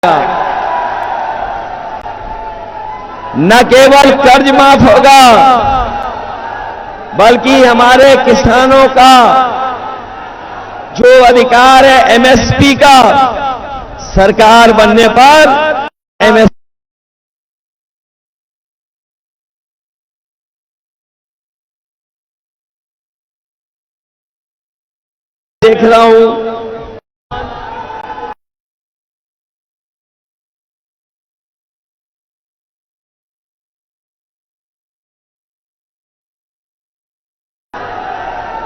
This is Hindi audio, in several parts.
न केवल कर्ज माफ होगा बल्कि हमारे किसानों का जो अधिकार है एमएसपी का, सरकार बनने पर एमएसपी देख रहा हूं।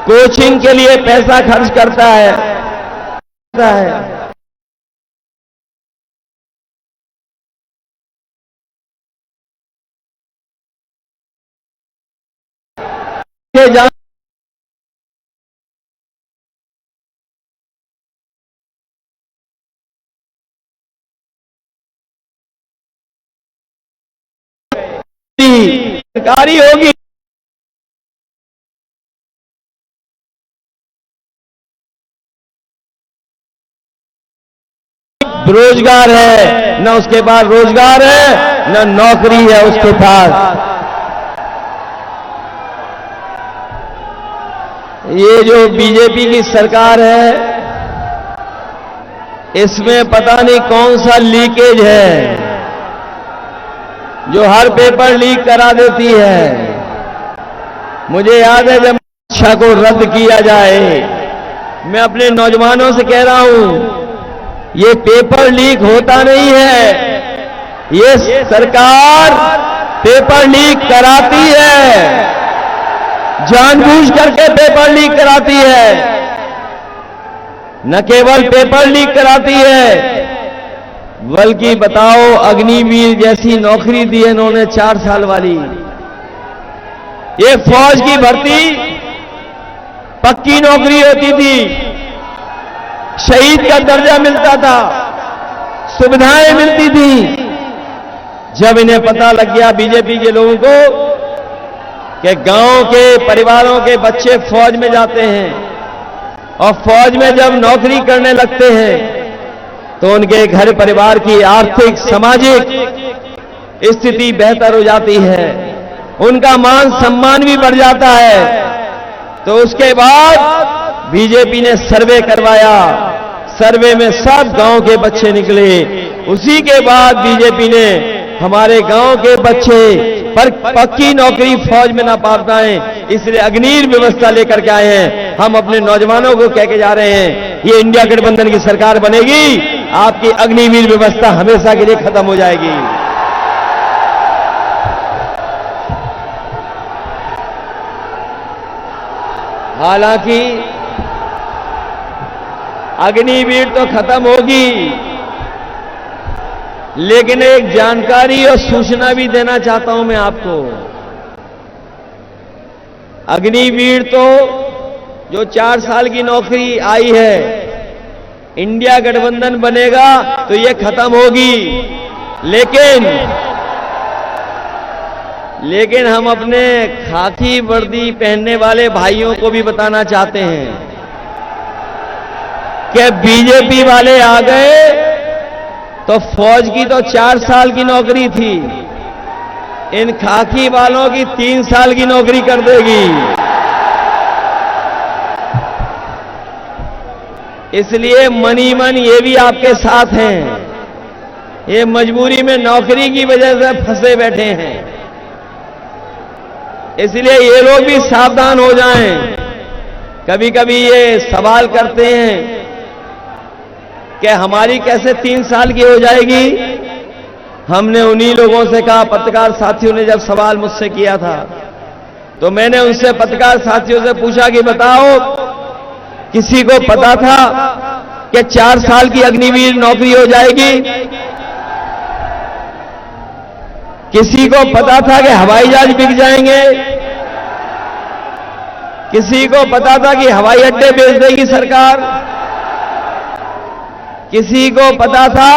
कोचिंग के लिए पैसा खर्च करता है। सरकारी होगी, बेरोजगार है, न उसके पास रोजगार है, न नौकरी है उसके पास। ये जो बीजेपी की सरकार है, इसमें पता नहीं कौन सा लीकेज है जो हर पेपर लीक करा देती है। मुझे याद है जब शिक्षा को रद्द किया जाए, मैं अपने नौजवानों से कह रहा हूं ये पेपर लीक होता नहीं है, ये सरकार पेपर लीक कराती है, जानबूझ करके पेपर लीक कराती है। न केवल पेपर लीक कराती है बल्कि बताओ अग्निवीर जैसी नौकरी दी है इन्होंने 4 साल वाली। ये फौज की भर्ती पक्की नौकरी होती थी, शहीद का दर्जा मिलता था, सुविधाएं मिलती थी। जब इन्हें पता लग गया बीजेपी के लोगों को कि गांव के परिवारों के बच्चे फौज में जाते हैं और फौज में जब नौकरी करने लगते हैं तो उनके घर परिवार की आर्थिक सामाजिक स्थिति बेहतर हो जाती है, उनका मान सम्मान भी बढ़ जाता है। तो उसके बाद बीजेपी ने सर्वे करवाया, सर्वे में सब गांव के बच्चे निकले। उसी के बाद बीजेपी ने हमारे गांव के बच्चे पर पक्की नौकरी फौज में ना पा पाए, इसलिए अग्निवीर व्यवस्था लेकर के आए हैं। हम अपने नौजवानों को कह के जा रहे हैं ये इंडिया गठबंधन की सरकार बनेगी, आपकी अग्निवीर व्यवस्था हमेशा के लिए खत्म हो जाएगी। हालांकि अग्निवीर तो खत्म होगी, लेकिन एक जानकारी और सूचना भी देना चाहता हूं मैं आपको। अग्निवीर तो जो 4 साल की नौकरी आई है, इंडिया गठबंधन बनेगा तो ये खत्म होगी। लेकिन हम अपने खाकी वर्दी पहनने वाले भाइयों को भी बताना चाहते हैं कि बीजेपी वाले आ गए तो फौज की तो 4 साल की नौकरी थी, इन खाकी वालों की 3 साल की नौकरी कर देगी। इसलिए मनी मन ये भी आपके साथ हैं, ये मजबूरी में नौकरी की वजह से फंसे बैठे हैं। इसलिए ये लोग भी सावधान हो जाएं। कभी कभी ये सवाल करते हैं कि हमारी कैसे 3 साल की हो जाएगी। हमने उन्हीं लोगों से कहा, पत्रकार साथियों ने जब सवाल मुझसे किया था तो मैंने उनसे पत्रकार साथियों से पूछा कि बताओ किसी को पता था कि 4 साल की अग्निवीर नौकरी हो जाएगी? किसी को पता था कि हवाई जहाज बिक जाएंगे? किसी को पता था कि हवाई अड्डे बेच देगी सरकार? किसी को पता था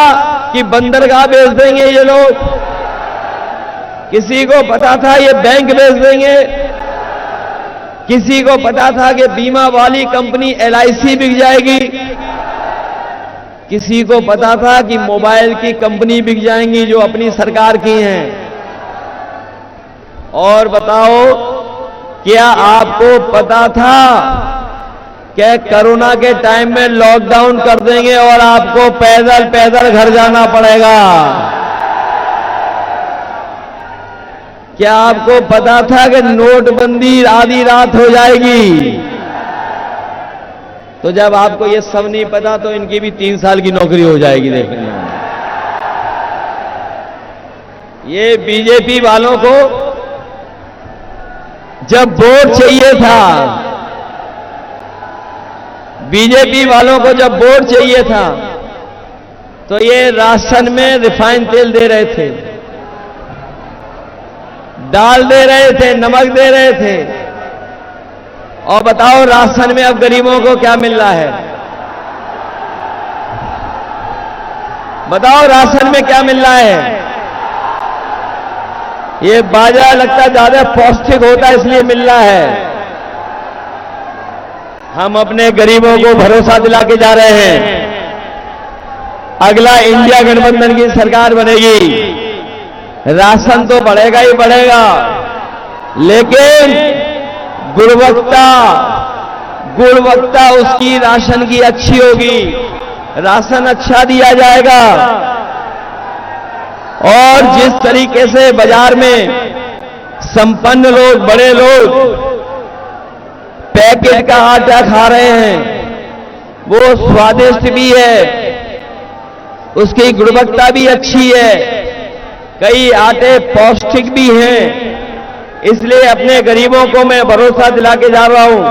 कि बंदरगाह बेच देंगे ये लोग? किसी को पता था ये बैंक बेच देंगे? किसी को पता था कि बीमा वाली कंपनी LIC बिक जाएगी? किसी को पता था कि मोबाइल की कंपनी बिक जाएंगी जो अपनी सरकार की हैं? और बताओ, क्या आपको पता था कि कोरोना के टाइम में लॉकडाउन कर देंगे और आपको पैदल पैदल घर जाना पड़ेगा? क्या आपको पता था कि नोटबंदी आधी रात हो जाएगी? तो जब आपको ये सब नहीं पता तो इनकी भी 3 साल की नौकरी हो जाएगी। देखना, ये बीजेपी वालों को जब वोट चाहिए था, बीजेपी वालों को जब वोट चाहिए था तो ये राशन में रिफाइंड तेल दे रहे थे, दाल दे रहे थे, नमक दे रहे थे। और बताओ, राशन में अब गरीबों को क्या मिल रहा है? बताओ, राशन में क्या मिल रहा है? ये बाजरा लगता है ज्यादा पौष्टिक होता है इसलिए मिल रहा है। हम अपने गरीबों को भरोसा दिला के जा रहे हैं, अगला इंडिया गठबंधन की सरकार बनेगी, राशन तो बढ़ेगा ही बढ़ेगा, लेकिन गुणवत्ता उसकी राशन की अच्छी होगी, राशन अच्छा दिया जाएगा। और जिस तरीके से बाजार में संपन्न लोग, बड़े लोग पैकेट का आटा खा रहे हैं, वो स्वादिष्ट भी है, उसकी गुणवत्ता भी अच्छी है, कई आटे पौष्टिक भी हैं। इसलिए अपने गरीबों को मैं भरोसा दिला के जा रहा हूं,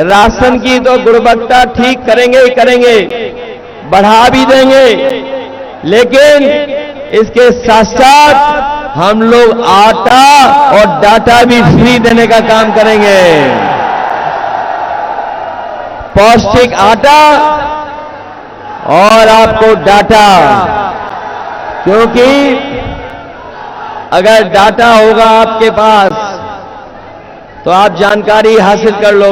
राशन की तो गुणवत्ता ठीक करेंगे ही करेंगे, बढ़ा भी देंगे, लेकिन इसके साथ साथ हम लोग आटा और डाटा भी फ्री देने का काम करेंगे। पौष्टिक आटा और आपको डाटा, क्योंकि अगर डाटा होगा आपके पास तो आप जानकारी हासिल कर लोगे।